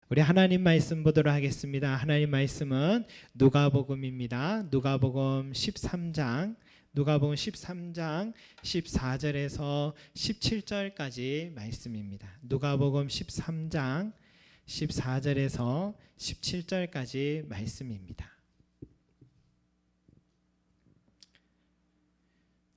우리 하나님 말씀 보도록 하겠습니다. 하나님 말씀은 누가복음입니다. 누가복음 13장 14절에서 17절까지 말씀입니다. 누가복음 13장 14절에서 17절까지 말씀입니다.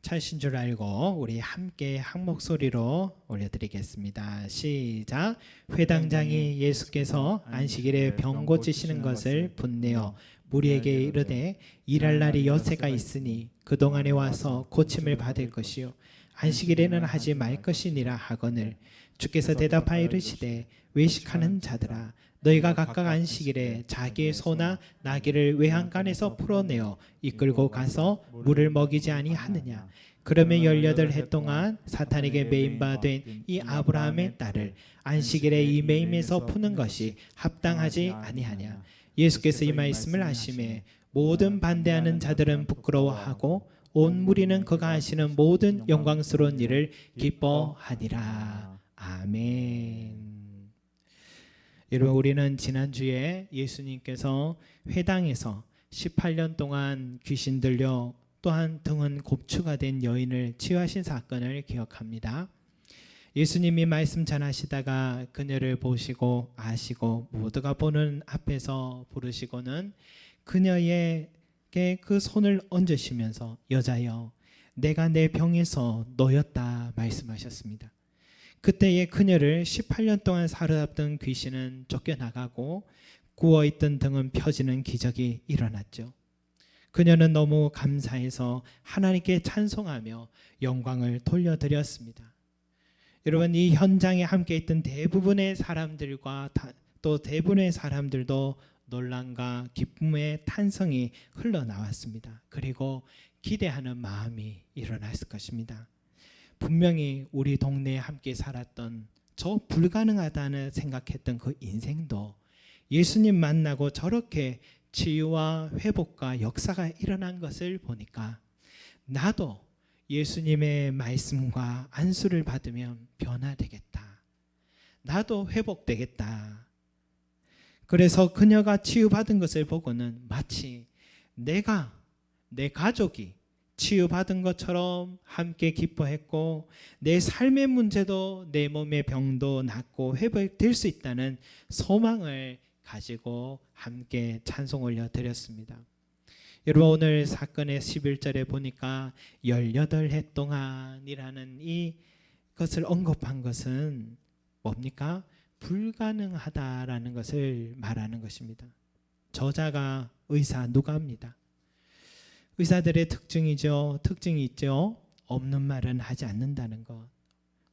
찾으신 줄 알고 우리 함께 한 목소리로 올려드리겠습니다. 시작. 회당장이 예수께서 안식일에 병 고치시는 것을 분내어 무리에게 이르되 일할 날이 여세가 있으니 그동안에 와서 고침을 받을 것이요 안식일에는 하지 말 것이니라 하거늘 주께서 대답하여 이르시되 외식하는 자들아 너희가 각각 안식일에 자기의 소나 나귀를 외양간에서 풀어내어 이끌고 가서 물을 먹이지 아니하느냐. 그러면 18해 동안 사탄에게 매인 바 된 이 아브라함의 딸을 안식일에 이 매임에서 푸는 것이 합당하지 아니하냐. 예수께서 이 말씀을 하시매 모든 반대하는 자들은 부끄러워하고 온 무리는 그가 하시는 모든 영광스러운 일을 기뻐하니라. 아멘. 여러분, 우리는 지난주에 예수님께서 회당에서 18년 동안 귀신 들려 또한 등은 곱추가 된 여인을 치유하신 사건을 기억합니다. 예수님이 말씀 전하시다가 그녀를 보시고 아시고 모두가 보는 앞에서 부르시고는 그녀에게 그 손을 얹으시면서 여자여 내가 내 병에서 놓였다 말씀하셨습니다. 그때에 그녀를 18년 동안 사로잡던 귀신은 쫓겨나가고 구워있던 등은 펴지는 기적이 일어났죠. 그녀는 너무 감사해서 하나님께 찬송하며 영광을 돌려드렸습니다. 여러분, 이 현장에 함께 있던 대부분의 사람들과 또 대부분의 사람들도 놀람과 기쁨의 탄성이 흘러나왔습니다. 그리고 기대하는 마음이 일어났을 것입니다. 분명히 우리 동네에 함께 살았던 저 불가능하다는 생각했던 그 인생도 예수님 만나고 저렇게 치유와 회복과 역사가 일어난 것을 보니까 나도 예수님의 말씀과 안수를 받으면 변화되겠다. 나도 회복되겠다. 그래서 그녀가 치유받은 것을 보고는 마치 내가, 내 가족이 치유받은 것처럼 함께 기뻐했고 내 삶의 문제도 내 몸의 병도 낫고 회복될 수 있다는 소망을 가지고 함께 찬송 올려드렸습니다. 여러분, 오늘 사건의 11절에 보니까 18해 동안이라는 이것을 언급한 것은 뭡니까? 불가능하다라는 것을 말하는 것입니다. 저자가 의사 누가입니다. 의사들의 특징이 있죠. 없는 말은 하지 않는다는 것.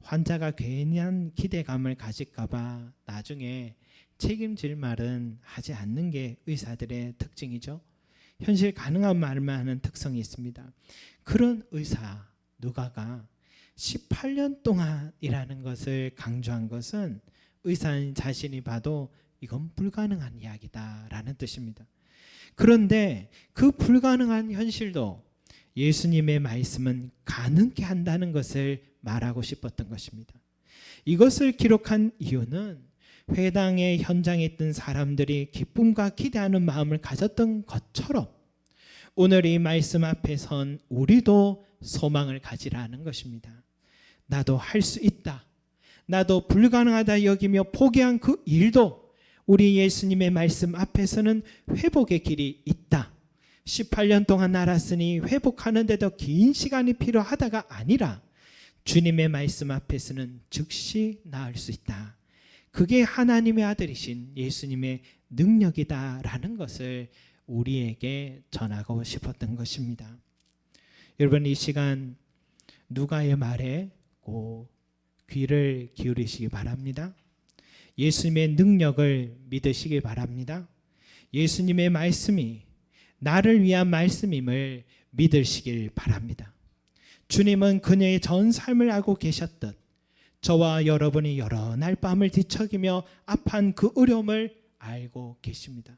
환자가 괜한 기대감을 가질까 봐 나중에 책임질 말은 하지 않는 게 의사들의 특징이죠. 현실 가능한 말만 하는 특성이 있습니다. 그런 의사 누가가 18년 동안이라는 것을 강조한 것은 의사인 자신이 봐도 이건 불가능한 이야기다라는 뜻입니다. 그런데 그 불가능한 현실도 예수님의 말씀은 가능케 한다는 것을 말하고 싶었던 것입니다. 이것을 기록한 이유는 회당의 현장에 있던 사람들이 기쁨과 기대하는 마음을 가졌던 것처럼 오늘 이 말씀 앞에 선 우리도 소망을 가지라는 것입니다. 나도 할 수 있다. 나도 불가능하다 여기며 포기한 그 일도 우리 예수님의 말씀 앞에서는 회복의 길이 있다. 18년 동안 알았으니 회복하는 데도 긴 시간이 필요하다가 아니라 주님의 말씀 앞에서는 즉시 나을 수 있다. 그게 하나님의 아들이신 예수님의 능력이다라는 것을 우리에게 전하고 싶었던 것입니다. 여러분, 이 시간 누가의 말에 꼭 귀를 기울이시기 바랍니다. 예수님의 능력을 믿으시기 바랍니다. 예수님의 말씀이 나를 위한 말씀임을 믿으시길 바랍니다. 주님은 그녀의 전 삶을 알고 계셨듯 저와 여러분이 여러 날 밤을 뒤척이며 아파한 그 어려움을 알고 계십니다.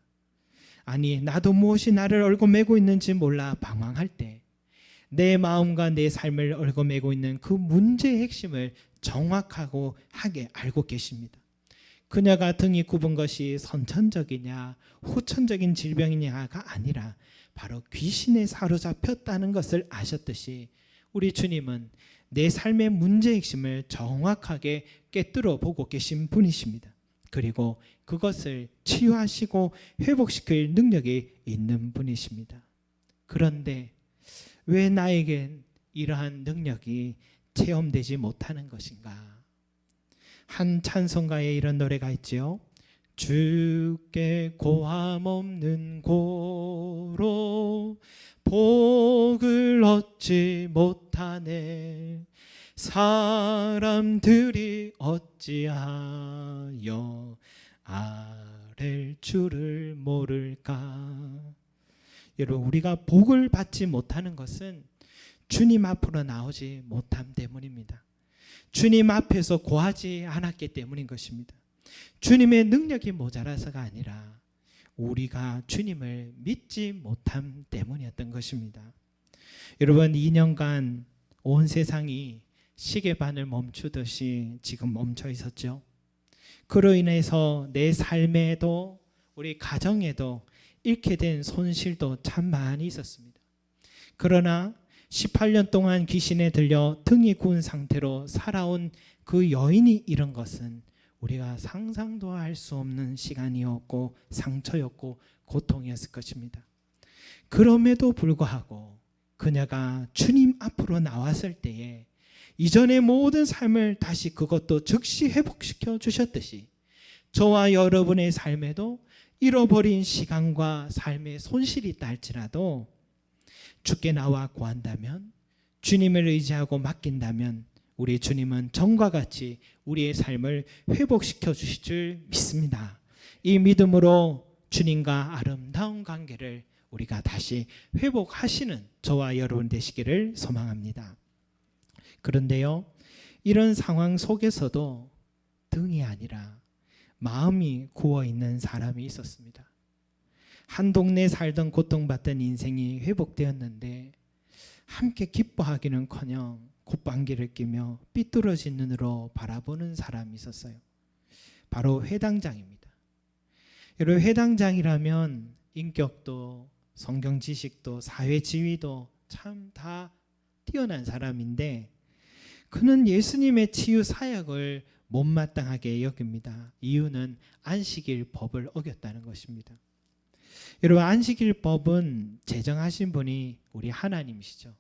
아니, 나도 무엇이 나를 얽어매고 있는지 몰라 방황할 때 내 마음과 내 삶을 얽어매고 있는 그 문제의 핵심을 정확하고 하게 알고 계십니다. 그녀가 등이 굽은 것이 선천적이냐 후천적인 질병이냐가 아니라 바로 귀신에 사로잡혔다는 것을 아셨듯이 우리 주님은 내 삶의 문제 핵심을 정확하게 꿰뚫어 보고 계신 분이십니다. 그리고 그것을 치유하시고 회복시킬 능력이 있는 분이십니다. 그런데 왜 나에겐 이러한 능력이 체험되지 못하는 것인가? 한 찬송가에 이런 노래가 있지요. 주께 고함 없는 고로 복을 얻지 못하네 사람들이 어찌하여 아랠 줄을 모를까. 여러분, 우리가 복을 받지 못하는 것은 주님 앞으로 나오지 못함 때문입니다. 주님 앞에서 고하지 않았기 때문인 것입니다. 주님의 능력이 모자라서가 아니라 우리가 주님을 믿지 못함 때문이었던 것입니다. 여러분, 2년간 온 세상이 시계반을 멈추듯이 지금 멈춰 있었죠. 그로 인해서 내 삶에도 우리 가정에도 잃게 된 손실도 참 많이 있었습니다. 그러나 18년 동안 귀신에 들려 등이 구운 상태로 살아온 그 여인이 이런 것은 우리가 상상도 할 수 없는 시간이었고 상처였고 고통이었을 것입니다. 그럼에도 불구하고 그녀가 주님 앞으로 나왔을 때에 이전의 모든 삶을 다시 그것도 즉시 회복시켜 주셨듯이 저와 여러분의 삶에도 잃어버린 시간과 삶의 손실이 있다 할지라도 주께 나와 구한다면, 주님을 의지하고 맡긴다면 우리 주님은 전과 같이 우리의 삶을 회복시켜 주실 줄 믿습니다. 이 믿음으로 주님과 아름다운 관계를 우리가 다시 회복하시는 저와 여러분 되시기를 소망합니다. 그런데요, 이런 상황 속에서도 등이 아니라 마음이 구워 있는 사람이 있었습니다. 한 동네에 살던 고통받던 인생이 회복되었는데 함께 기뻐하기는커녕 콧방귀를 끼며 삐뚤어진 눈으로 바라보는 사람이 있었어요. 바로 회당장입니다. 여러분, 회당장이라면 인격도 성경 지식도 사회 지위도 참 다 뛰어난 사람인데 그는 예수님의 치유 사역을 못마땅하게 여깁니다. 이유는 안식일 법을 어겼다는 것입니다. 여러분, 안식일 법은 제정하신 분이 우리 하나님이시죠.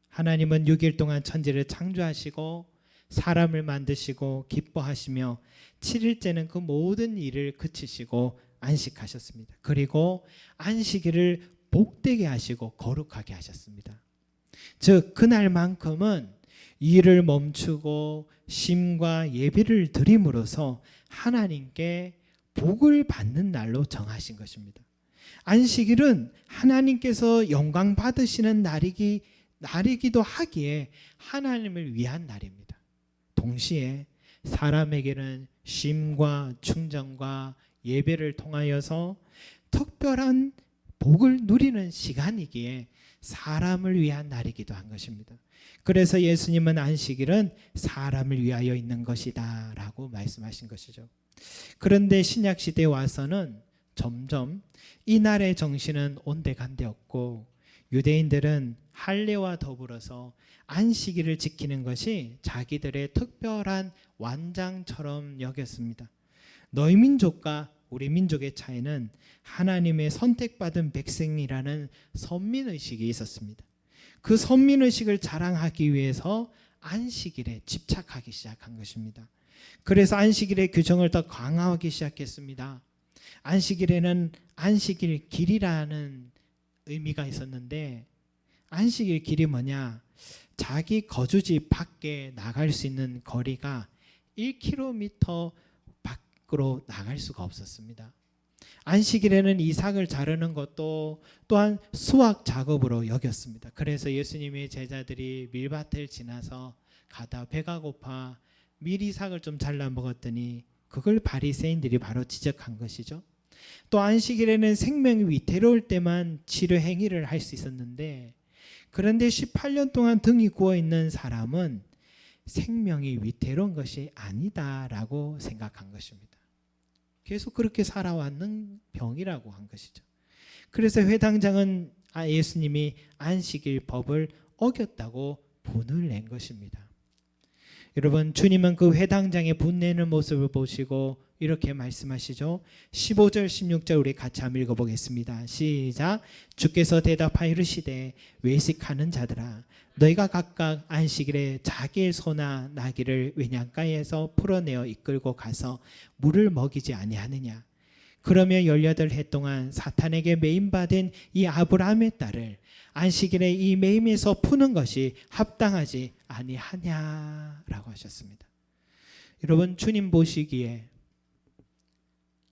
하나님은 6일 동안 천지를 창조하시고 사람을 만드시고 기뻐하시며 7일째는 그 모든 일을 그치시고 안식하셨습니다. 그리고 안식일을 복되게 하시고 거룩하게 하셨습니다. 즉 그날만큼은 일을 멈추고 심과 예비를 드림으로써 하나님께 복을 받는 날로 정하신 것입니다. 안식일은 하나님께서 영광 받으시는 날이기도 하기에 하나님을 위한 날입니다. 동시에 사람에게는 쉼과 충정과 예배를 통하여서 특별한 복을 누리는 시간이기에 사람을 위한 날이기도 한 것입니다. 그래서 예수님은 안식일은 사람을 위하여 있는 것이다 라고 말씀하신 것이죠. 그런데 신약시대에 와서는 점점 이 날의 정신은 온데간데없고 유대인들은 할례와 더불어서 안식일을 지키는 것이 자기들의 특별한 완장처럼 여겼습니다. 너희 민족과 우리 민족의 차이는 하나님의 선택받은 백성이라는 선민의식이 있었습니다. 그 선민의식을 자랑하기 위해서 안식일에 집착하기 시작한 것입니다. 그래서 안식일의 규정을 더 강화하기 시작했습니다. 안식일에는 안식일 길이라는 의미가 있었는데 안식일 길이 뭐냐? 자기 거주지 밖에 나갈 수 있는 거리가 1km 밖으로 나갈 수가 없었습니다. 안식일에는 이삭을 자르는 것도 또한 수확 작업으로 여겼습니다. 그래서 예수님의 제자들이 밀밭을 지나서 가다 배가 고파 밀이삭을 좀 잘라 먹었더니 그걸 바리새인들이 바로 지적한 것이죠. 또 안식일에는 생명이 위태로울 때만 치료 행위를 할 수 있었는데 그런데 18년 동안 등이 구워 있는 사람은 생명이 위태로운 것이 아니다라고 생각한 것입니다. 계속 그렇게 살아왔는 병이라고 한 것이죠. 그래서 회당장은 예수님이 안식일 법을 어겼다고 분을 낸 것입니다. 여러분, 주님은 그 회당장의 분내는 모습을 보시고 이렇게 말씀하시죠. 15절 16절 우리 같이 한번 읽어보겠습니다. 시작. 주께서 대답하여 이르시되 외식하는 자들아 너희가 각각 안식일에 자기의 소나 나귀를 외양가에서 풀어내어 이끌고 가서 물을 먹이지 아니하느냐. 그러며 18해 동안 사탄에게 매임받은 이 아브라함의 딸을 안식일에 이 매임에서 푸는 것이 합당하지 아니하냐라고 하셨습니다. 여러분, 주님 보시기에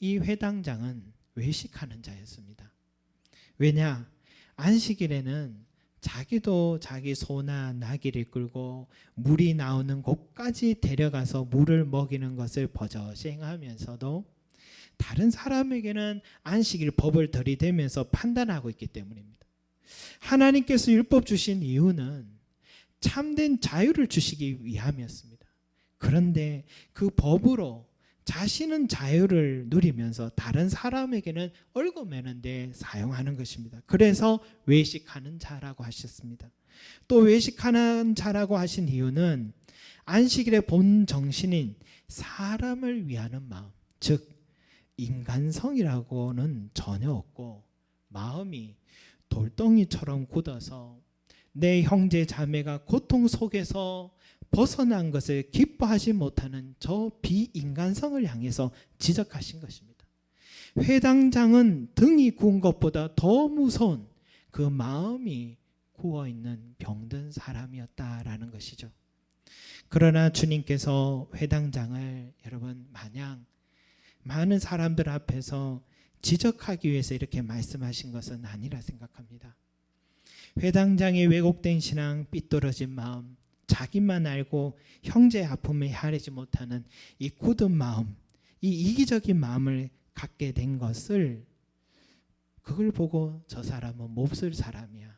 이 회당장은 외식하는 자였습니다. 왜냐? 안식일에는 자기도 자기 소나 나귀를 끌고 물이 나오는 곳까지 데려가서 물을 먹이는 것을 버젓이 행하면서도 다른 사람에게는 안식일 법을 들이대면서 판단하고 있기 때문입니다. 하나님께서 율법 주신 이유는 참된 자유를 주시기 위함이었습니다. 그런데 그 법으로 자신은 자유를 누리면서 다른 사람에게는 얽어매는 데 사용하는 것입니다. 그래서 외식하는 자라고 하셨습니다. 또 외식하는 자라고 하신 이유는 안식일의 본 정신인 사람을 위하는 마음, 즉 인간성이라고는 전혀 없고 마음이 돌덩이처럼 굳어서 내 형제 자매가 고통 속에서 벗어난 것을 기뻐하지 못하는 저 비인간성을 향해서 지적하신 것입니다. 회당장은 등이 구운 것보다 더 무서운 그 마음이 구워있는 병든 사람이었다라는 것이죠. 그러나 주님께서 회당장을 여러분 마냥 많은 사람들 앞에서 지적하기 위해서 이렇게 말씀하신 것은 아니라 생각합니다. 회당장의 왜곡된 신앙, 삐뚤어진 마음, 자기만 알고 형제의 아픔에 헤아리지 못하는 이 굳은 마음, 이 이기적인 마음을 갖게 된 것을 그걸 보고 저 사람은 몹쓸 사람이야,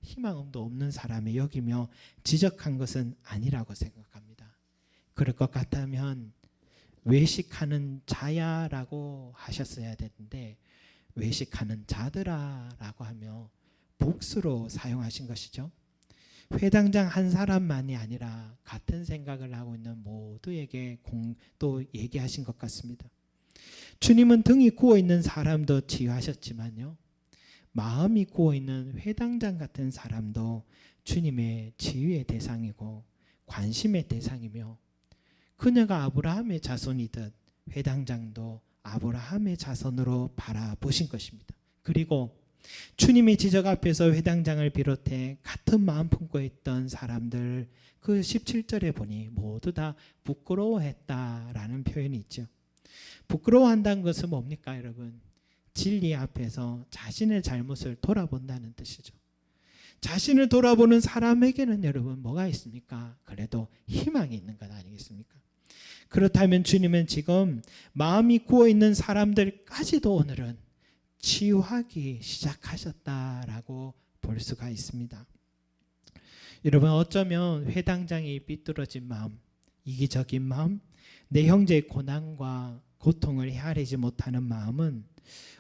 희망도 없는 사람이 여기며 지적한 것은 아니라고 생각합니다. 그럴 것 같다면 외식하는 자야라고 하셨어야 되는데 외식하는 자들아라고 하며 복수로 사용하신 것이죠. 회당장 한 사람만이 아니라 같은 생각을 하고 있는 모두에게 또 얘기하신 것 같습니다. 주님은 등이 구워 있는 사람도 치유하셨지만요, 마음이 구워 있는 회당장 같은 사람도 주님의 치유의 대상이고 관심의 대상이며, 그녀가 아브라함의 자손이듯 회당장도 아브라함의 자손으로 바라보신 것입니다. 그리고 주님의 지적 앞에서 회당장을 비롯해 같은 마음 품고 있던 사람들, 그 17절에 보니 모두 다 부끄러워했다라는 표현이 있죠. 부끄러워한다는 것은 뭡니까 여러분? 진리 앞에서 자신의 잘못을 돌아본다는 뜻이죠. 자신을 돌아보는 사람에게는 여러분 뭐가 있습니까? 그래도 희망이 있는 것 아니겠습니까? 그렇다면 주님은 지금 마음이 구워있는 사람들까지도 오늘은 치유하기 시작하셨다라고 볼 수가 있습니다. 여러분, 어쩌면 회당장이 삐뚤어진 마음, 이기적인 마음, 내 형제의 고난과 고통을 헤아리지 못하는 마음은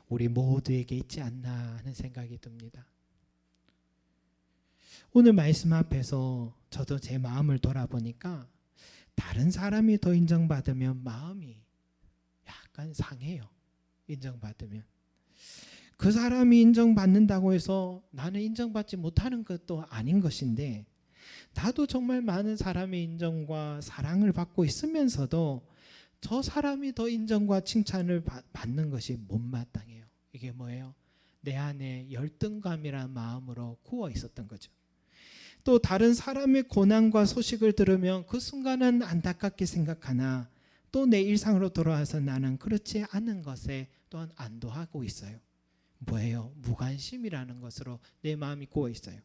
우리 모두에게 있지 않나 하는 생각이 듭니다. 오늘 말씀 앞에서 저도 제 마음을 돌아보니까 다른 사람이 더 인정받으면 마음이 약간 상해요. 인정받으면. 그 사람이 인정받는다고 해서 나는 인정받지 못하는 것도 아닌 것인데, 나도 정말 많은 사람의 인정과 사랑을 받고 있으면서도 저 사람이 더 인정과 칭찬을 받는 것이 못마땅해요. 이게 뭐예요? 내 안에 열등감이라는 마음으로 구워 있었던 거죠. 또 다른 사람의 고난과 소식을 들으면 그 순간은 안타깝게 생각하나 또 내 일상으로 돌아와서 나는 그렇지 않은 것에 또한 안도하고 있어요. 뭐예요? 무관심이라는 것으로 내 마음이 구워 있어요.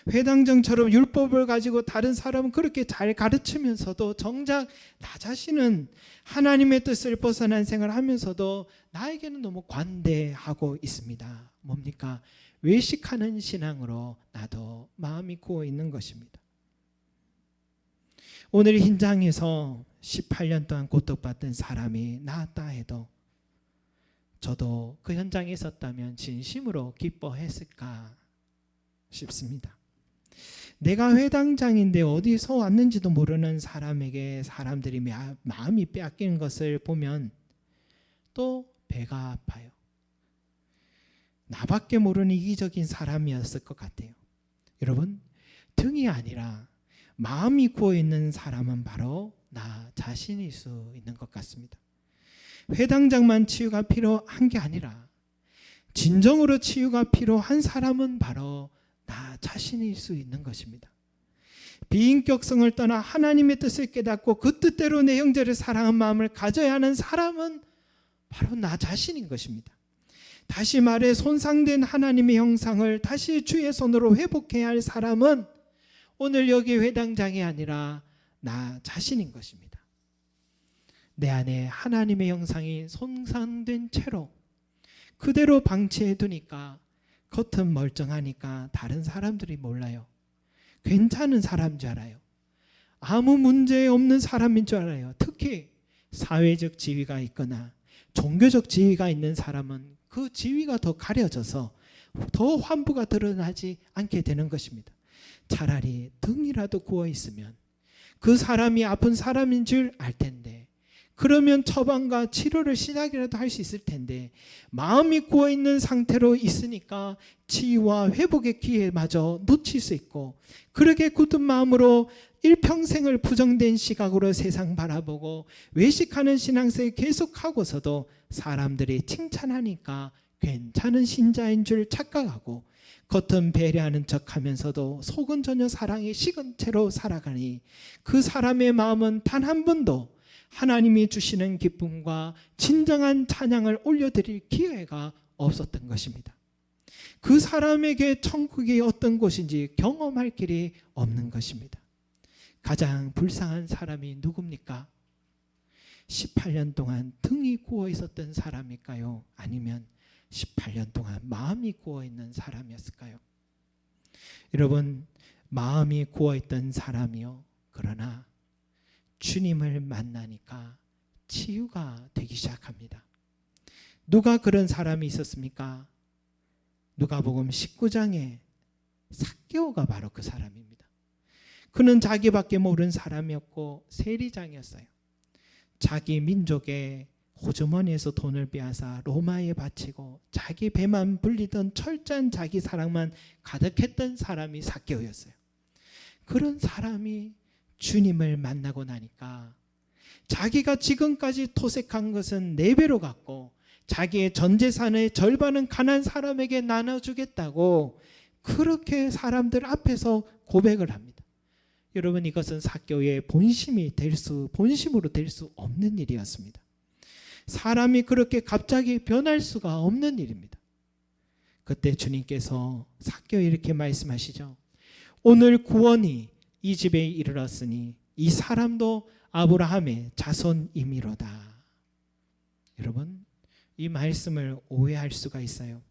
회당장처럼 율법을 가지고 다른 사람은 그렇게 잘 가르치면서도 정작 나 자신은 하나님의 뜻을 벗어난 생활을 하면서도 나에게는 너무 관대하고 있습니다. 뭡니까? 외식하는 신앙으로 나도 마음이 구워 있는 것입니다. 오늘 흰장에서 18년 동안 고통받던 사람이 나았다 해도 저도 그 현장에 있었다면 진심으로 기뻐했을까 싶습니다. 내가 회당장인데 어디서 왔는지도 모르는 사람에게 사람들이 마음이 빼앗기는 것을 보면 또 배가 아파요. 나밖에 모르는 이기적인 사람이었을 것 같아요. 여러분, 등이 아니라 마음이 구워있는 사람은 바로 나 자신일 수 있는 것 같습니다. 회당장만 치유가 필요한 게 아니라 진정으로 치유가 필요한 사람은 바로 나 자신일 수 있는 것입니다. 비인격성을 떠나 하나님의 뜻을 깨닫고 그 뜻대로 내 형제를 사랑하는 마음을 가져야 하는 사람은 바로 나 자신인 것입니다. 다시 말해 손상된 하나님의 형상을 다시 주의 손으로 회복해야 할 사람은 오늘 여기 회당장이 아니라 나 자신인 것입니다. 내 안에 하나님의 형상이 손상된 채로 그대로 방치해 두니까 겉은 멀쩡하니까 다른 사람들이 몰라요. 괜찮은 사람인 줄 알아요. 아무 문제 없는 사람인 줄 알아요. 특히 사회적 지위가 있거나 종교적 지위가 있는 사람은 그 지위가 더 가려져서 더 환부가 드러나지 않게 되는 것입니다. 차라리 등이라도 구워 있으면 그 사람이 아픈 사람인 줄 알 텐데, 그러면 처방과 치료를 시작이라도 할 수 있을 텐데 마음이 구워 있는 상태로 있으니까 치유와 회복의 기회마저 놓칠 수 있고, 그렇게 굳은 마음으로 일평생을 부정된 시각으로 세상 바라보고 외식하는 신앙생활 계속하고서도 사람들이 칭찬하니까 괜찮은 신자인 줄 착각하고 겉은 배려하는 척하면서도 속은 전혀 사랑에 식은 채로 살아가니 그 사람의 마음은 단 한 번도 하나님이 주시는 기쁨과 진정한 찬양을 올려드릴 기회가 없었던 것입니다. 그 사람에게 천국이 어떤 곳인지 경험할 길이 없는 것입니다. 가장 불쌍한 사람이 누굽니까? 18년 동안 등이 구워 있었던 사람일까요? 아니면 18년 동안 마음이 구워 있는 사람이었을까요? 여러분, 마음이 구워 있던 사람이요, 그러나 주님을 만나니까 치유가 되기 시작합니다. 누가 그런 사람이 있었습니까? 누가복음 19장에 삭개오가 바로 그 사람입니다. 그는 자기밖에 모르는 사람이었고 세리장이었어요. 자기 민족의 호주머니에서 돈을 빼앗아 로마에 바치고 자기 배만 불리던 철저한 자기 사랑만 가득했던 사람이 삭개오였어요. 그런 사람이 주님을 만나고 나니까 자기가 지금까지 토색한 것은 4배로 갚고 자기의 전 재산의 절반은 가난한 사람에게 나눠주겠다고 그렇게 사람들 앞에서 고백을 합니다. 여러분, 이것은 삭개오의 본심으로 될 수 없는 일이었습니다. 사람이 그렇게 갑자기 변할 수가 없는 일입니다. 그때 주님께서 삭개오에 이렇게 말씀하시죠. 오늘 구원이 이 집에 이르렀으니 이 사람도 아브라함의 자손이미로다. 여러분, 이 말씀을 오해할 수가 있어요.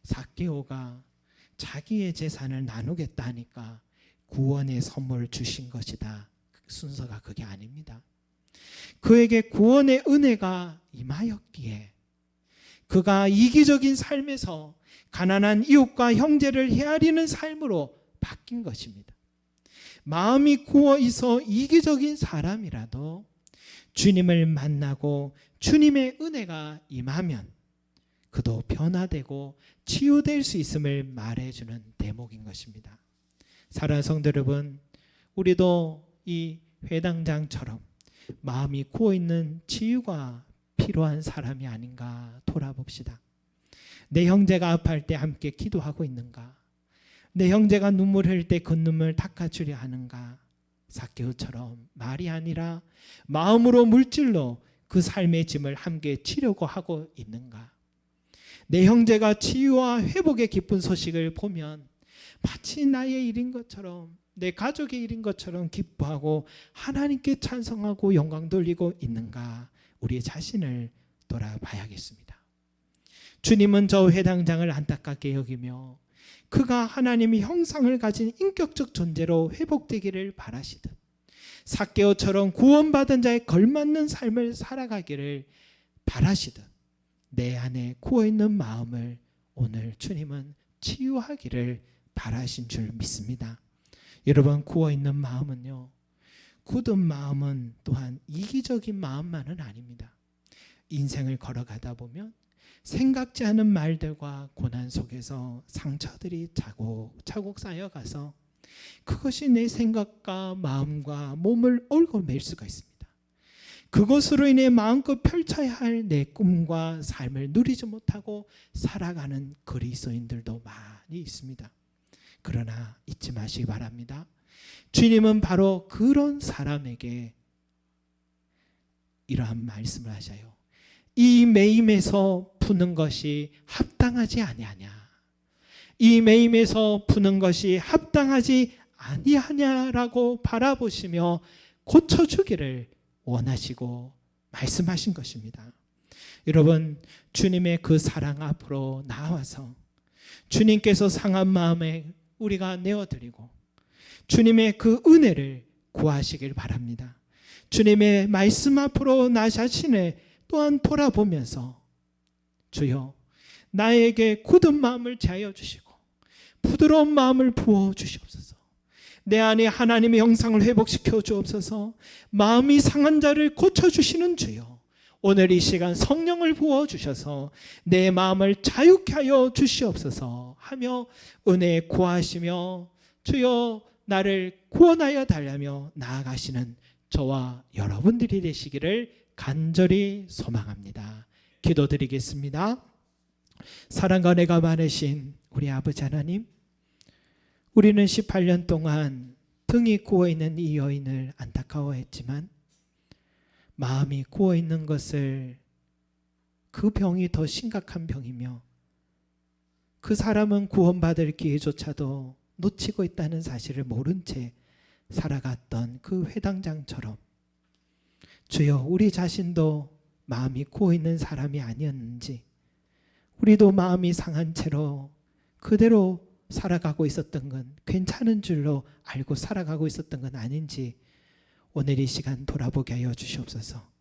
삭개오가 자기의 재산을 나누겠다 하니까 구원의 선물을 주신 것이다. 순서가 그게 아닙니다. 그에게 구원의 은혜가 임하였기에 그가 이기적인 삶에서 가난한 이웃과 형제를 헤아리는 삶으로 바뀐 것입니다. 마음이 구워 있어 이기적인 사람이라도 주님을 만나고 주님의 은혜가 임하면 그도 변화되고 치유될 수 있음을 말해주는 대목인 것입니다. 사랑하는 성도 여러분, 우리도 이 회당장처럼 마음이 구워 있는 치유가 필요한 사람이 아닌가 돌아봅시다. 내 형제가 아파할 때 함께 기도하고 있는가? 내 형제가 눈물 흘릴 때 그 눈물 닦아주려 하는가? 삭개오처럼 말이 아니라 마음으로 물질로 그 삶의 짐을 함께 지려고 하고 있는가? 내 형제가 치유와 회복의 기쁜 소식을 보면 마치 나의 일인 것처럼, 내 가족의 일인 것처럼 기뻐하고 하나님께 찬송하고 영광 돌리고 있는가? 우리 자신을 돌아봐야겠습니다. 주님은 저 회당장을 안타깝게 여기며 그가 하나님의 형상을 가진 인격적 존재로 회복되기를 바라시듯 삭개오처럼 구원받은 자에 걸맞는 삶을 살아가기를 바라시듯 내 안에 구워있는 마음을 오늘 주님은 치유하기를 바라신 줄 믿습니다. 여러분, 구워있는 마음은요, 굳은 마음은 또한 이기적인 마음만은 아닙니다. 인생을 걸어가다 보면 생각지 않은 말들과 고난 속에서 상처들이 차곡차곡 쌓여가서 그것이 내 생각과 마음과 몸을 얽어맬 수가 있습니다. 그것으로 인해 마음껏 펼쳐야 할 내 꿈과 삶을 누리지 못하고 살아가는 그리스도인들도 많이 있습니다. 그러나 잊지 마시기 바랍니다. 주님은 바로 그런 사람에게 이러한 말씀을 하셔요. 이 매임에서 푸는 것이 합당하지 아니하냐. 이 매임에서 푸는 것이 합당하지 아니하냐라고 바라보시며 고쳐주기를 원하시고 말씀하신 것입니다. 여러분, 주님의 그 사랑 앞으로 나와서 주님께서 상한 마음에 우리가 내어드리고 주님의 그 은혜를 구하시길 바랍니다. 주님의 말씀 앞으로 나 자신을 또한 돌아보면서 주여, 나에게 굳은 마음을 제하여 주시고 부드러운 마음을 부어 주시옵소서. 내 안에 하나님의 형상을 회복시켜 주옵소서. 마음이 상한 자를 고쳐주시는 주여, 오늘 이 시간 성령을 부어 주셔서 내 마음을 자유케 하여 주시옵소서 하며 은혜 구하시며 주여 나를 구원하여 달라며 나아가시는 저와 여러분들이 되시기를 간절히 소망합니다. 기도드리겠습니다. 사랑과 은혜가 많으신 우리 아버지 하나님, 우리는 18년 동안 등이 구워있는 이 여인을 안타까워했지만 마음이 구워있는 것을, 그 병이 더 심각한 병이며 그 사람은 구원받을 기회조차도 놓치고 있다는 사실을 모른 채 살아갔던 그 회당장처럼 주여, 우리 자신도 마음이 구워있는 사람이 아니었는지, 우리도 마음이 상한 채로 그대로 살아가고 있었던 건 괜찮은 줄로 알고 살아가고 있었던 건 아닌지 오늘 이 시간 돌아보게 하여 주시옵소서.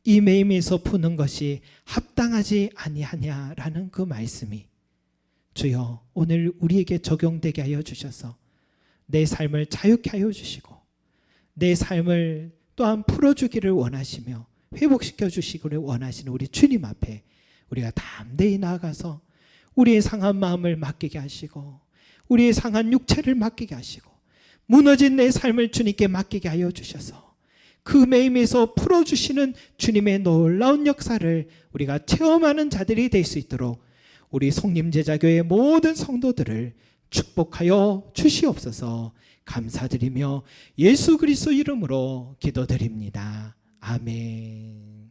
이 매임에서 푸는 것이 합당하지 아니하냐라는 그 말씀이 주여 오늘 우리에게 적용되게 하여 주셔서 내 삶을 자유케 하여 주시고 내 삶을 또한 풀어주기를 원하시며 회복시켜 주시기를 원하시는 우리 주님 앞에 우리가 담대히 나아가서 우리의 상한 마음을 맡기게 하시고 우리의 상한 육체를 맡기게 하시고 무너진 내 삶을 주님께 맡기게 하여 주셔서 그 매임에서 풀어주시는 주님의 놀라운 역사를 우리가 체험하는 자들이 될 수 있도록 우리 송림제자교회 모든 성도들을 축복하여 주시옵소서. 감사드리며 예수 그리스도 이름으로 기도드립니다. 아멘.